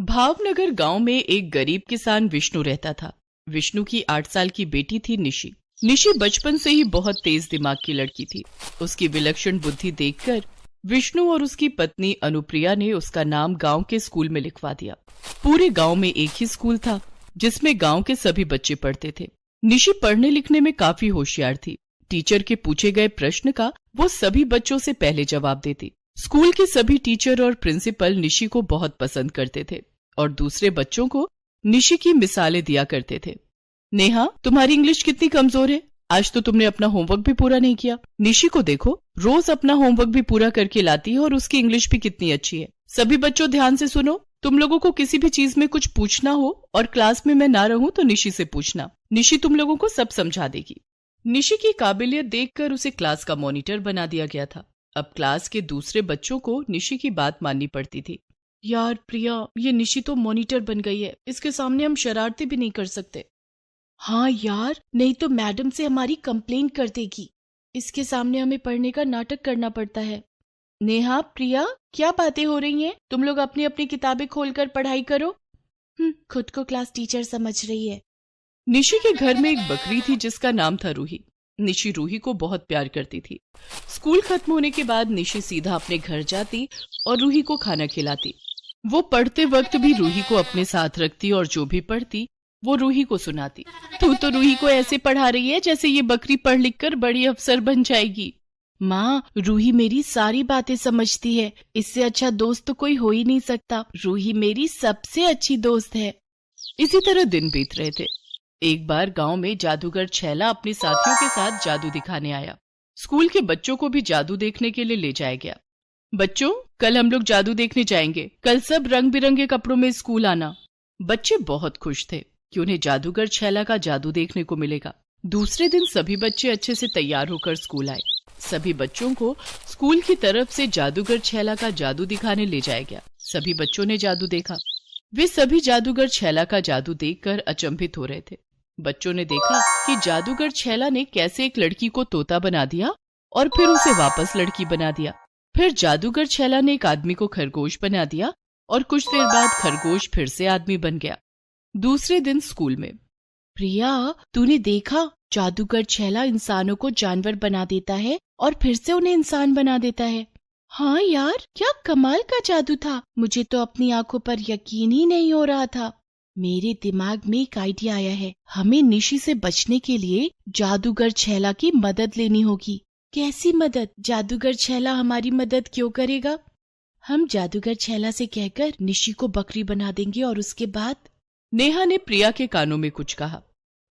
भावनगर गांव में एक गरीब किसान विष्णु रहता था। विष्णु की 8 साल की बेटी थी निशी। निशी बचपन से ही बहुत तेज दिमाग की लड़की थी। उसकी विलक्षण बुद्धि देखकर विष्णु और उसकी पत्नी अनुप्रिया ने उसका नाम गांव के स्कूल में लिखवा दिया। पूरे गांव में एक ही स्कूल था जिसमें गांव के सभी बच्चे पढ़ते थे। निशी पढ़ने लिखने में काफी होशियार थी। टीचर के पूछे गए प्रश्न का वो सभी बच्चों से पहले जवाब देती। स्कूल के सभी टीचर और प्रिंसिपल निशी को बहुत पसंद करते थे और दूसरे बच्चों को निशी की मिसालें दिया करते थे। नेहा, तुम्हारी इंग्लिश कितनी कमजोर है, आज तो तुमने अपना होमवर्क भी पूरा नहीं किया। निशी को देखो, रोज अपना होमवर्क भी पूरा करके लाती है और उसकी इंग्लिश भी कितनी अच्छी है। सभी बच्चों ध्यान से सुनो, तुम लोगों को किसी भी चीज में कुछ पूछना हो और क्लास में मैं ना रहूं तो निशी से पूछना। निशी तुम लोगों को सब समझा देगी। निशी की काबिलियत देखकर उसे क्लास का मॉनिटर बना दिया गया था। अब क्लास के दूसरे बच्चों को निशी की बात माननी पड़ती थी। यार प्रिया, ये निशी तो मॉनिटर बन गई है, इसके सामने हम शरारतें भी नहीं कर सकते। हाँ यार, नहीं तो मैडम से हमारी कंप्लेन कर देगी। इसके सामने हमें पढ़ने का नाटक करना पड़ता है। नेहा, प्रिया, क्या बातें हो रही हैं? तुम लोग अपनी अपनी किताबें खोलकर पढ़ाई करो। खुद को क्लास टीचर समझ रही है। निशी के घर में एक बकरी थी जिसका नाम था रूही। निशी रूही को बहुत प्यार करती थी। स्कूल खत्म होने के बाद निशी सीधा अपने घर जाती और रूही को खाना खिलाती। वो पढ़ते वक्त भी रूही को अपने साथ रखती और जो भी पढ़ती वो रूही को सुनाती। तू तो रूही को ऐसे पढ़ा रही है जैसे ये बकरी पढ़ लिख कर बड़ी अफसर बन जाएगी। माँ, रूही मेरी सारी बातें समझती है, इससे अच्छा दोस्त तो कोई हो ही नहीं सकता। रूही मेरी सबसे अच्छी दोस्त है। इसी तरह दिन बीत रहे थे। एक बार गांव में जादूगर छैला अपने साथियों के साथ जादू दिखाने आया। स्कूल के बच्चों को भी जादू देखने के लिए ले जाया गया। बच्चों, कल हम लोग जादू देखने जाएंगे, कल सब रंग बिरंगे कपड़ों में स्कूल आना। बच्चे बहुत खुश थे कि उन्हें जादूगर छैला का जादू देखने को मिलेगा। दूसरे दिन सभी बच्चे अच्छे से तैयार होकर स्कूल आए। सभी बच्चों को स्कूल की तरफ से जादूगर छैला का जादू दिखाने ले जाया गया। सभी बच्चों ने जादू देखा। वे सभी जादूगर छैला का जादू देखकर अचंभित हो रहे थे। बच्चों ने देखा कि जादूगर छैला ने कैसे एक लड़की को तोता बना दिया और फिर उसे वापस लड़की बना दिया। फिर जादूगर छैला ने एक आदमी को खरगोश बना दिया और कुछ देर बाद खरगोश फिर से आदमी बन गया। दूसरे दिन स्कूल में, प्रिया, तूने देखा, जादूगर छैला इंसानों को जानवर बना देता है और फिर से उन्हें इंसान बना देता है। हाँ यार, क्या कमाल का जादू था। मुझे तो अपनी आंखों पर यकीन ही नहीं हो रहा था। मेरे दिमाग में एक आइडिया आया है। हमें निशी से बचने के लिए जादूगर छैला की मदद लेनी होगी। कैसी मदद? जादूगर छैला हमारी मदद क्यों करेगा? हम जादूगर छैला से कहकर निशी को बकरी बना देंगे और उसके बाद। नेहा ने प्रिया के कानों में कुछ कहा।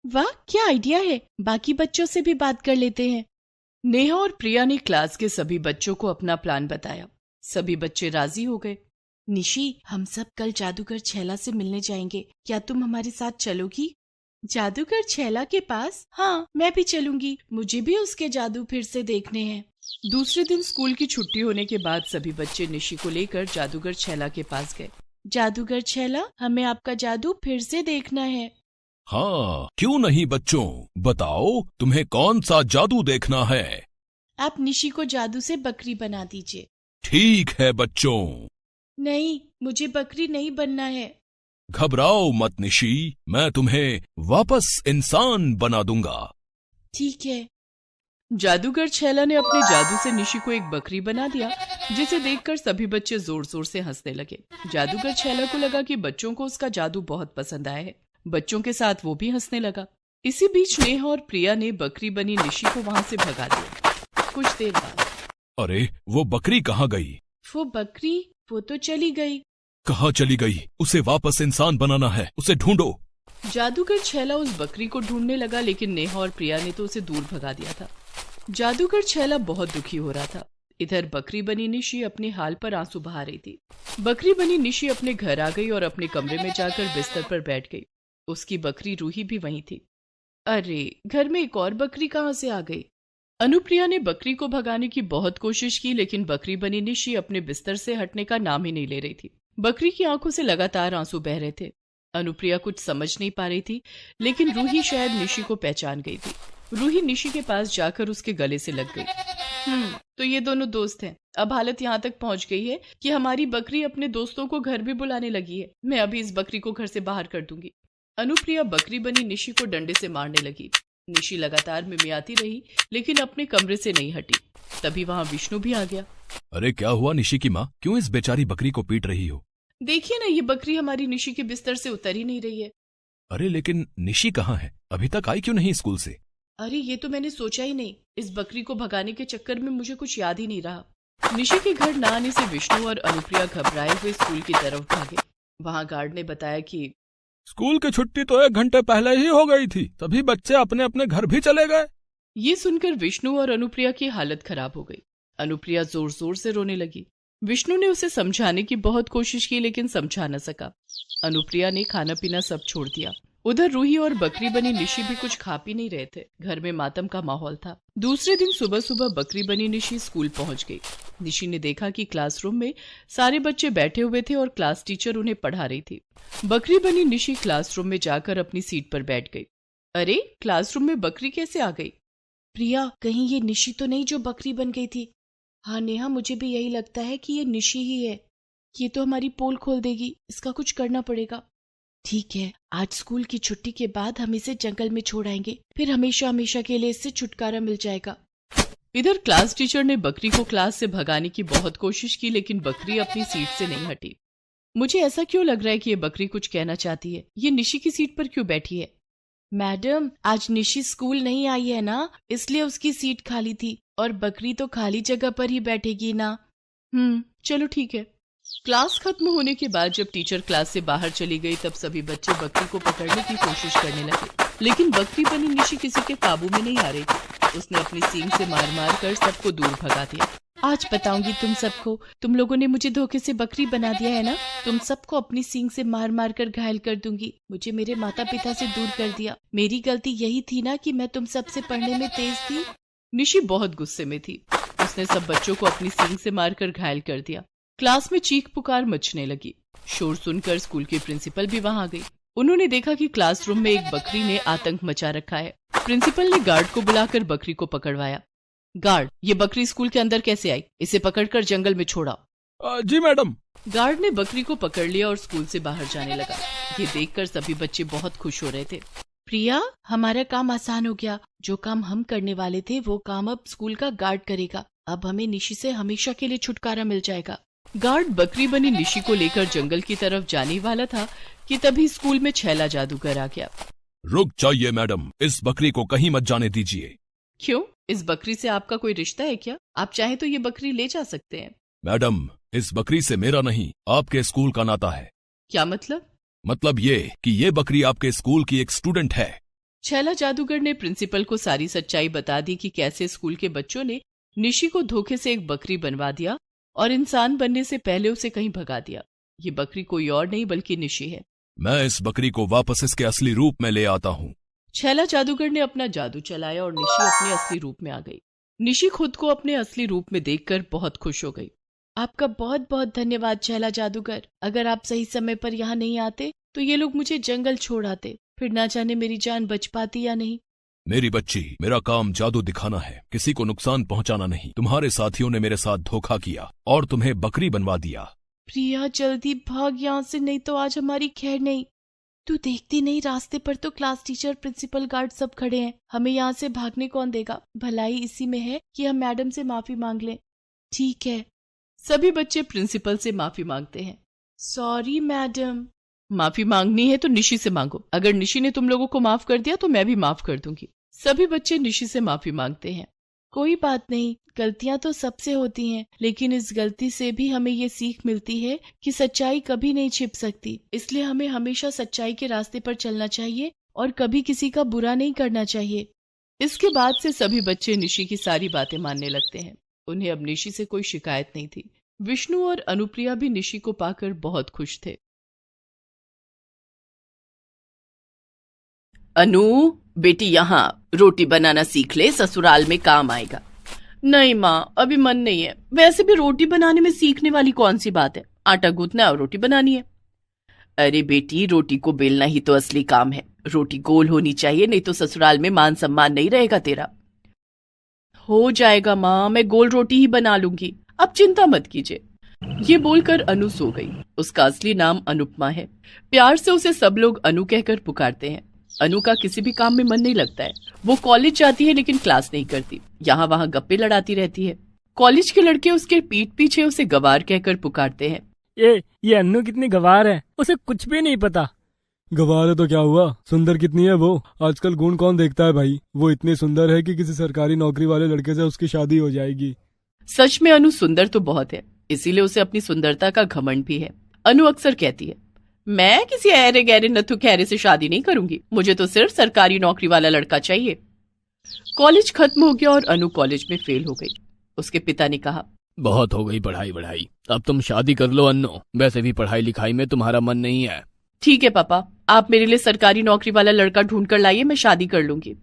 वाह, क्या आइडिया है, बाकी बच्चों से भी बात कर लेते हैं। नेहा और प्रिया ने क्लास के सभी बच्चों को अपना प्लान बताया। सभी बच्चे राजी हो गए। निशी, हम सब कल जादूगर छैला से मिलने जाएंगे, क्या तुम हमारे साथ चलोगी? जादूगर छैला के पास? हाँ, मैं भी चलूंगी, मुझे भी उसके जादू फिर से देखने हैं। दूसरे दिन स्कूल की छुट्टी होने के बाद सभी बच्चे निशी को लेकर जादूगर छैला के पास गए। जादूगर छैला, हमें आपका जादू फिर से देखना है। हाँ, क्यों नहीं बच्चों, बताओ तुम्हें कौन सा जादू देखना है? आप निशी को जादू से बकरी बना दीजिए। ठीक है बच्चों। नहीं, मुझे बकरी नहीं बनना है। घबराओ मत निशी, मैं तुम्हें वापस इंसान बना दूंगा। ठीक है। जादूगर छैला ने अपने जादू से निशी को एक बकरी बना दिया, जिसे देखकर सभी बच्चे जोर जोर से हंसने लगे। जादूगर छैला को लगा कि बच्चों को उसका जादू बहुत पसंद आया है। बच्चों के साथ वो भी हंसने लगा। इसी बीच नेहा और प्रिया ने बकरी बनी निशी को वहां से भगा दिया। कुछ देर बाद, अरे वो बकरी कहाँ गई? वो बकरी, वो तो चली गई। कहाँ चली गई? उसे वापस इंसान बनाना है, उसे ढूंढो। जादूगर छैला उस बकरी को ढूंढने लगा, लेकिन नेहा और प्रिया ने तो उसे दूर भगा दिया था। जादूगर छैला बहुत दुखी हो रहा था। इधर बकरी बनी निशी अपने हाल पर आंसू बहा रही थी। बकरी बनी निशी अपने घर आ गई और अपने कमरे में जाकर बिस्तर पर बैठ गई। उसकी बकरी रूही भी वहीं थी। अरे, घर में एक और बकरी कहाँ से आ गई? अनुप्रिया ने बकरी को भगाने की बहुत कोशिश की, लेकिन बकरी बनी निशी अपने बिस्तर से हटने का नाम ही नहीं ले रही थी। बकरी की आंखों से लगातार आंसू बह रहे थे। अनुप्रिया कुछ समझ नहीं पा रही थी, लेकिन रूही शायद निशी को पहचान गई थी। रूही निशी के पास जाकर उसके गले से लग गई। तो ये दोनों दोस्त हैं। अब हालत यहाँ तक पहुँच गई है कि हमारी बकरी अपने दोस्तों को घर भी बुलाने लगी है। मैं अभी इस बकरी को घर से बाहर कर दूंगी। अनुप्रिया बकरी बनी निशी को डंडे से मारने लगी। निशी लगातार मिमियाती रही लेकिन अपने कमरे से नहीं हटी। तभी वहाँ विष्णु भी आ गया। अरे क्या हुआ निशी की माँ, क्यों इस बेचारी बकरी को पीट रही हो? देखिए ना, ये बकरी हमारी निशी के बिस्तर से उतर ही नहीं रही है। अरे लेकिन निशी कहाँ है? अभी तक आई क्यों नहीं स्कूल से? अरे ये तो मैंने सोचा ही नहीं। इस बकरी को भगाने के चक्कर में मुझे कुछ याद ही नहीं रहा। निशी के घर न आने से विष्णु और अनुप्रिया घबराए हुए स्कूल की तरफ भागे। वहाँ गार्ड ने बताया कि स्कूल की छुट्टी तो 1 घंटे पहले ही हो गई थी, तभी बच्चे अपने अपने घर भी चले गए। ये सुनकर विष्णु और अनुप्रिया की हालत खराब हो गई। अनुप्रिया जोर जोर से रोने लगी। विष्णु ने उसे समझाने की बहुत कोशिश की लेकिन समझा न सका। अनुप्रिया ने खाना पीना सब छोड़ दिया। उधर रूही और बकरी बनी निशी भी कुछ खा पी नहीं रहे थे। घर में मातम का माहौल था। दूसरे दिन सुबह सुबह बकरी बनी निशी स्कूल पहुंच गई। निशी ने देखा कि क्लासरूम में सारे बच्चे बैठे हुए थे और क्लास टीचर उन्हें पढ़ा रही थी। बकरी बनी निशी क्लासरूम में जाकर अपनी सीट पर बैठ गई। अरे, क्लासरूम में बकरी कैसे आ गई? प्रिया, कहीं ये निशी तो नहीं जो बकरी बन गई थी? हाँ नेहा, मुझे भी यही लगता है कि ये निशी ही है। ये तो हमारी पोल खोल देगी। इसका कुछ करना पड़ेगा। ठीक है, आज स्कूल की छुट्टी के बाद हम इसे जंगल में छोड़ आएंगे, फिर हमेशा हमेशा के लिए इससे छुटकारा मिल जाएगा। इधर क्लास टीचर ने बकरी को क्लास से भगाने की बहुत कोशिश की लेकिन बकरी अपनी सीट से नहीं हटी। मुझे ऐसा क्यों लग रहा है कि ये बकरी कुछ कहना चाहती है। ये निशी की सीट पर क्यों बैठी है? मैडम, आज निशी स्कूल नहीं आई है ना, इसलिए उसकी सीट खाली थी और बकरी तो खाली जगह पर ही बैठेगी ना। चलो ठीक है। क्लास खत्म होने के बाद जब टीचर क्लास से बाहर चली गई तब सभी बच्चे बकरी को पकड़ने की कोशिश करने लगे लेकिन बकरी बनी निशी किसी के काबू में नहीं आ रही थी। उसने अपनी सींग से मार मार कर सबको दूर भगा दिया। आज बताऊंगी तुम सबको, तुम लोगों ने मुझे धोखे से बकरी बना दिया है ना। तुम सबको अपनी सींग से मार मार कर घायल कर दूंगी। मुझे मेरे माता पिता से दूर कर दिया। मेरी गलती यही थी ना कि मैं तुम सबसे पढ़ने में तेज थी। निशी बहुत गुस्से में थी। उसने सब बच्चों को अपनी सींग से मारकर घायल कर दिया। क्लास में चीख पुकार मचने लगी। शोर सुनकर स्कूल की प्रिंसिपल भी वहां आ गई। उन्होंने देखा कि क्लासरूम में एक बकरी ने आतंक मचा रखा है। प्रिंसिपल ने गार्ड को बुलाकर बकरी को पकड़वाया। गार्ड, ये बकरी स्कूल के अंदर कैसे आई? इसे पकड़कर जंगल में छोड़ाओ। जी मैडम। गार्ड ने बकरी को पकड़ लिया और स्कूल से बाहर जाने लगा। ये देखकर सभी बच्चे बहुत खुश हो रहे थे। प्रिया, हमारा काम आसान हो गया। जो काम हम करने वाले थे वो काम अब स्कूल का गार्ड करेगा। अब हमें निशी से हमेशा के लिए छुटकारा मिल जाएगा। गार्ड बकरी बनी निशी को लेकर जंगल की तरफ जाने वाला था कि तभी स्कूल में छैला जादूगर आ गया। रुक जाइए मैडम, इस बकरी को कहीं मत जाने दीजिए। क्यों? इस बकरी से आपका कोई रिश्ता है क्या? आप चाहे तो ये बकरी ले जा सकते हैं। मैडम, इस बकरी से मेरा नहीं, आपके स्कूल का नाता है। क्या मतलब? मतलब ये कि ये बकरी आपके स्कूल की एक स्टूडेंट है। छैला जादूगर ने प्रिंसिपल को सारी सच्चाई बता दी कि कैसे स्कूल के बच्चों ने निशी को धोखे से एक बकरी बनवा दिया और इंसान बनने से पहले उसे कहीं भगा दिया। ये बकरी कोई और नहीं बल्कि निशी है। मैं इस बकरी को वापस इसके असली रूप में ले आता हूँ। छैला जादूगर ने अपना जादू चलाया और निशी अपने असली रूप में आ गई। निशी खुद को अपने असली रूप में देखकर बहुत खुश हो गई। आपका बहुत बहुत धन्यवाद छैला जादूगर। अगर आप सही समय पर यहाँ नहीं आते तो ये लोग मुझे जंगल छोड़ आते, फिर ना जाने मेरी जान बच पाती या नहीं। मेरी बच्ची, मेरा काम जादू दिखाना है, किसी को नुकसान पहुंचाना नहीं। तुम्हारे साथियों ने मेरे साथ धोखा किया और तुम्हें बकरी बनवा दिया। प्रिया, जल्दी भाग यहाँ से, नहीं तो आज हमारी खैर नहीं। तू देखती नहीं, रास्ते पर तो क्लास टीचर, प्रिंसिपल, गार्ड सब खड़े हैं। हमें यहाँ से भागने कौन देगा? भलाई इसी में है कि हम मैडम से माफी मांग लें। ठीक है। सभी बच्चे प्रिंसिपल से माफी मांगते हैं। Sorry madam. माफी मांगनी है तो निशी से मांगो। अगर निशी ने तुम लोगों को माफ कर दिया तो मैं भी माफ कर दूंगी। सभी बच्चे निशी से माफी मांगते हैं। कोई बात नहीं, गलतियां तो सबसे होती हैं, लेकिन इस गलती से भी हमें ये सीख मिलती है कि सच्चाई कभी नहीं छिप सकती। इसलिए हमें हमेशा सच्चाई के रास्ते पर चलना चाहिए और कभी किसी का बुरा नहीं करना चाहिए। इसके बाद से सभी बच्चे निशी की सारी बातें मानने लगते हैं। उन्हें अब निशी से कोई शिकायत नहीं थी। विष्णु और अनुप्रिया भी निशी को पाकर बहुत खुश थे। अनु, बेटी यहाँ रोटी बनाना सीख ले, ससुराल में काम आएगा। नहीं माँ, अभी मन नहीं है। वैसे भी रोटी बनाने में सीखने वाली कौन सी बात है? आटा गूंथना और रोटी बनानी है। अरे बेटी, रोटी को बेलना ही तो असली काम है। रोटी गोल होनी चाहिए, नहीं तो ससुराल में मान सम्मान नहीं रहेगा तेरा। हो जाएगा माँ, मैं गोल रोटी ही बना लूंगी, आप चिंता मत कीजिए। ये बोलकर अनु सो गई। उसका असली नाम अनुपमा है। प्यार से उसे सब लोग अनु कहकर पुकारते हैं। अनु का किसी भी काम में मन नहीं लगता है। वो कॉलेज जाती है लेकिन क्लास नहीं करती, यहाँ वहाँ गप्पे लड़ाती रहती है। कॉलेज के लड़के उसके पीठ पीछे उसे गवार कहकर पुकारते हैं। ये अन्नू कितनी गवार है, उसे कुछ भी नहीं पता। गवार है तो क्या हुआ, सुंदर कितनी है वो। आजकल गुण कौन देखता है भाई, वो इतनी सुंदर है कि किसी सरकारी नौकरी वाले लड़के से उसकी शादी हो जाएगी। सच में अनु सुंदर तो बहुत है, इसीलिए उसे अपनी सुंदरता का घमंड भी है। अनु अक्सर कहती है, मैं किसी ऐरे गहरे नथु खैरे से शादी नहीं करूंगी, मुझे तो सिर्फ सरकारी नौकरी वाला लड़का चाहिए। कॉलेज खत्म हो गया और अनु कॉलेज में फेल हो गई। उसके पिता ने कहा, बहुत हो गई पढ़ाई, अब तुम शादी कर लो अन्नू, वैसे भी पढ़ाई लिखाई में तुम्हारा मन नहीं है। ठीक है पापा, आप मेरे लिए सरकारी नौकरी वाला लड़का ढूंढ कर लाइए, मैं शादी कर लूंगी।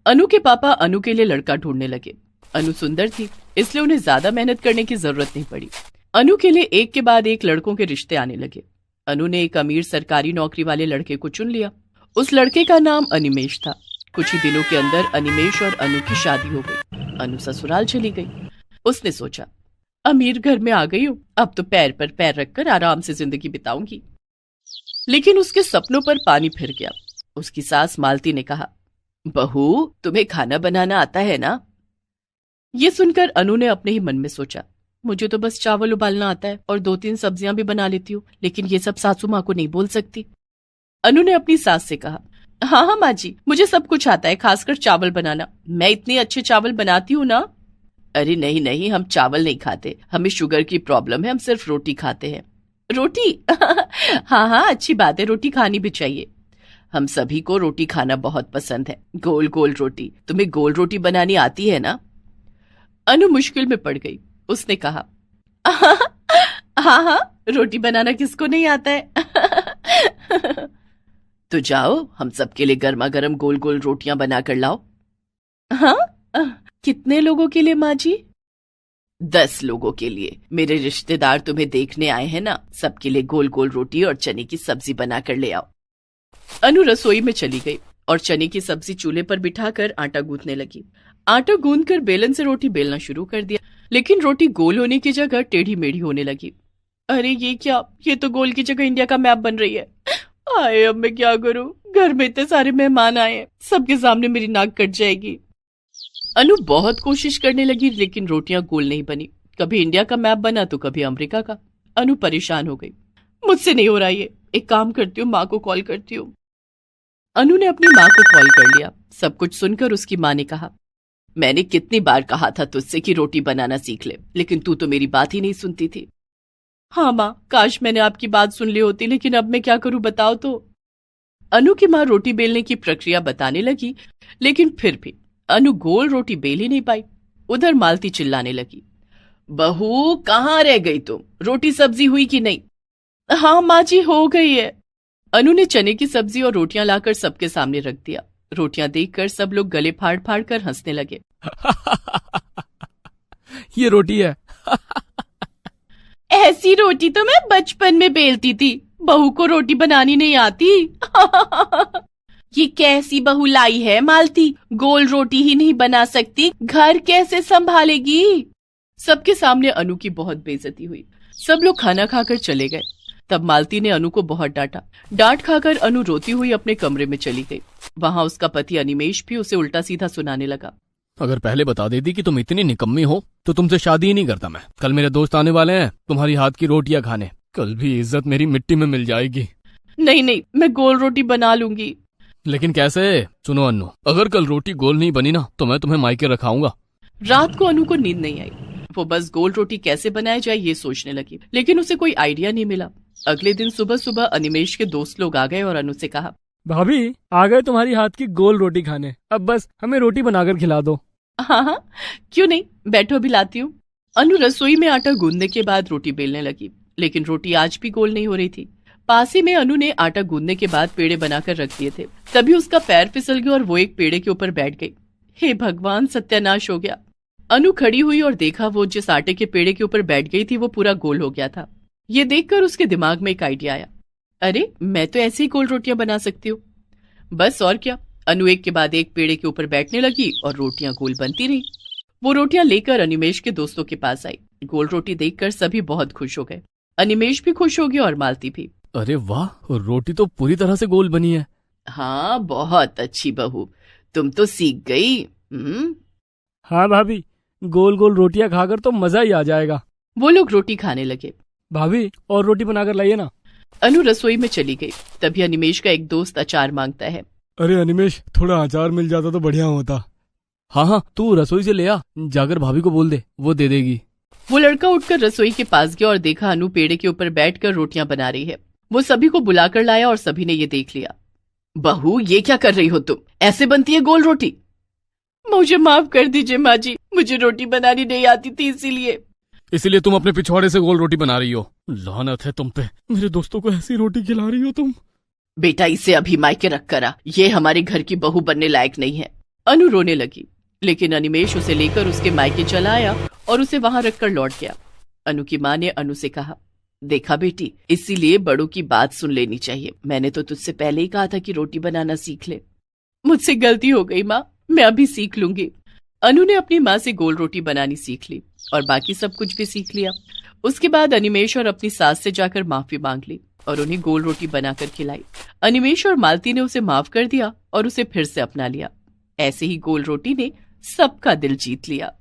अनु के पापा अनु के लिए लड़का ढूंढने लगे। अनु सुंदर थी, इसलिए उन्हें ज्यादा मेहनत करने की जरूरत नहीं पड़ी। अनु के लिए एक के बाद एक लड़कों के रिश्ते आने लगे। अनु ने एक अमीर सरकारी नौकरी वाले लड़के को चुन लिया। उस लड़के का नाम अनिमेश था। कुछ ही दिनों के अंदर अनिमेश और अनु की शादी हो गई। अनु ससुराल चली गई। उसने सोचा, अमीर घर में आ गई हूँ, अब तो पैर पर पैर रखकर आराम से जिंदगी बिताऊंगी। लेकिन उसके सपनों पर पानी फिर गया। उसकी सास मालती ने कहा, बहू तुम्हें खाना बनाना आता है ना? ये सुनकर अनु ने अपने ही मन में सोचा, मुझे तो बस चावल उबालना आता है और 2-3 सब्जियां भी बना लेती हूँ, लेकिन ये सब सासू माँ को नहीं बोल सकती। अनु ने अपनी सास से कहा, हाँ माँ जी, मुझे सब कुछ आता है, खासकर चावल बनाना। मैं इतने अच्छे चावल बनाती हूँ ना। अरे नहीं नहीं, हम चावल नहीं खाते, हमें शुगर की प्रॉब्लम है, हम सिर्फ रोटी खाते हैं। रोटी? हाँ, अच्छी बात है, रोटी खानी भी चाहिए। हम सभी को रोटी खाना बहुत पसंद है, गोल गोल रोटी। तुम्हें गोल रोटी बनानी आती है ना? अनु मुश्किल में पड़ गई। उसने कहा, हाँ, रोटी बनाना किसको नहीं आता है। तो जाओ, हम सबके लिए गर्मा गर्म गोल गोल रोटियां बना कर लाओ। हाँ, कितने लोगों के लिए माँ जी? 10 लोगों के लिए। मेरे रिश्तेदार तुम्हें देखने आए हैं ना, सबके लिए गोल गोल रोटी और चने की सब्जी बना कर ले आओ। अनु रसोई में चली गई और चने की सब्जी चूल्हे पर बिठाकर आटा गूंथने लगी। आटा गूंथकर बेलन से रोटी बेलना शुरू कर दिया, लेकिन रोटी गोल होने की जगह टेढ़ी मेढ़ी होने लगी। अरे ये क्या, ये तो गोल की जगह इंडिया का मैप बन रही है। आए, अब मैं क्या करूं, घर में इतने सारे मेहमान आए, सबके सामने मेरी नाक कट जाएगी। अनु बहुत कोशिश करने लगी, लेकिन रोटियां गोल नहीं बनी। कभी इंडिया का मैप बना तो कभी अमेरिका का। अनु परेशान हो गई, मुझसे नहीं हो रहा ये, एक काम करती हूँ, माँ को कॉल करती हूँ। अनु ने अपनी माँ को कॉल कर लिया। सब कुछ सुनकर उसकी माँ ने कहा, मैंने कितनी बार कहा था तुझसे कि रोटी बनाना सीख ले, लेकिन तू तो मेरी बात ही नहीं सुनती थी। हाँ माँ, काश मैंने आपकी बात सुन ली होती, लेकिन अब मैं क्या करूं बताओ तो। अनु की माँ रोटी बेलने की प्रक्रिया बताने लगी, लेकिन फिर भी अनु गोल रोटी बेल ही नहीं पाई। उधर मालती चिल्लाने लगी, बहू कहाँ रह गई तुम, रोटी सब्जी हुई कि नहीं? हाँ माँ जी, हो गई है। अनु ने चने की सब्जी और रोटियां लाकर सबके सामने रख दिया। रोटियां देखकर सब लोग गले फाड़ फाड़ कर हंसने लगे। ये रोटी है। ऐसी रोटी तो मैं बचपन में बेलती थी, बहू को रोटी बनानी नहीं आती। ये कैसी बहू लाई है मालती, गोल रोटी ही नहीं बना सकती, घर कैसे संभालेगी? सबके सामने अनु की बहुत बेइज्जती हुई। सब लोग खाना खाकर चले गए। तब मालती ने अनु को बहुत डांटा। डांट खाकर अनु रोती हुई अपने कमरे में चली गई। वहां उसका पति अनिमेश भी उसे उल्टा सीधा सुनाने लगा। अगर पहले बता देती कि तुम इतनी निकम्मी हो तो तुमसे शादी ही नहीं करता मैं। कल मेरे दोस्त आने वाले हैं तुम्हारी हाथ की रोटियां खाने, कल भी इज्जत मेरी मिट्टी में मिल जाएगी। नहीं, मैं गोल रोटी बना लूंगी। लेकिन कैसे? सुनो अन्नू, अगर कल रोटी गोल नहीं बनी ना तो मैं तुम्हें मायके रखाऊंगा। रात को अनु को नींद नहीं आई। वो बस गोल रोटी कैसे बनाया जाए ये सोचने लगी, लेकिन उसे कोई आइडिया नहीं मिला। अगले दिन सुबह सुबह अनिमेश के दोस्त लोग आ गए और अनु से कहा, भाभी आ गए तुम्हारी हाथ की गोल रोटी खाने, अब बस हमें रोटी बनाकर खिला दो। हाँ, क्यों नहीं, बैठो अभी लाती हूँ। अनु रसोई में आटा गूंदने के बाद रोटी बेलने लगी, लेकिन रोटी आज भी गोल नहीं हो रही थी। पास ही में अनु ने आटा गूंदने के बाद पेड़े बनाकर रख दिए थे। तभी उसका पैर फिसल गया और वो एक पेड़े के ऊपर बैठ गई। हे भगवान, सत्यानाश हो गया। अनु खड़ी हुई और देखा वो जिस आटे के पेड़े के ऊपर बैठ गई थी वो पूरा गोल हो गया था। ये देखकर उसके दिमाग में एक आइडिया आया, अरे मैं तो ऐसे ही गोल रोटियां बना सकती हूँ। बस और क्या, अनु एक के बाद एक पेड़े के ऊपर बैठने लगी और रोटियां गोल बनती रही। वो रोटियां लेकर अनिमेष के दोस्तों के पास आई। गोल रोटी देखकर सभी बहुत खुश हो गए। अनिमेष भी खुश हो गया और मालती भी। अरे वाह, रोटी तो पूरी तरह से गोल बनी है। हाँ, बहुत अच्छी बहू, तुम तो सीख गई। हाँ भाभी, गोल गोल रोटियां खाकर तो मजा ही आ जाएगा। वो लोग रोटी खाने लगे। भाभी और रोटी बनाकर लाइए ना। अनु रसोई में चली गई। तभी अनिमेष का एक दोस्त अचार मांगता है। अरे अनिमेष, थोड़ा अचार मिल जाता तो बढ़िया होता। हाँ हाँ, तू रसोई से ले आ, जाकर भाभी को बोल दे, वो दे देगी। वो लड़का उठकर रसोई के पास गया और देखा अनु पेड़े के ऊपर बैठकर रोटियां बना रही है। वो सभी को बुलाकर लाया और सभी ने ये देख लिया। बहू, ये क्या कर रही हो तुम? ऐसे बनती है गोल रोटी? मुझे माफ कर दीजिए माँ जी, मुझे रोटी बनानी नहीं आती थी इसीलिए तुम अपने पिछवाड़े से गोल रोटी बना रही हो। लानत है तुम पे, मेरे दोस्तों को ऐसी रोटी खिला रही हो तुम। बेटा, इसे अभी मायके रख कर आ, ये हमारे घर की बहू बनने लायक नहीं है। अनु रोने लगी, लेकिन अनिमेष उसे लेकर उसके मायके चला आया और उसे वहां रखकर लौट गया। अनु की माँ ने अनु से कहा, देखा बेटी, इसीलिए बड़ों की बात सुन लेनी चाहिए। मैंने तो तुझसे पहले ही कहा था कि रोटी बनाना सीख ले। मुझसे गलती हो गई माँ, मैं अभी सीख लूंगी। अनु ने अपनी माँ से गोल रोटी बनानी सीख ली और बाकी सब कुछ भी सीख लिया। उसके बाद अनिमेष और अपनी सास से जाकर माफी मांग ली और उन्हें गोल रोटी बनाकर खिलाई। अनिमेष और मालती ने उसे माफ कर दिया और उसे फिर से अपना लिया। ऐसे ही गोल रोटी ने सबका दिल जीत लिया।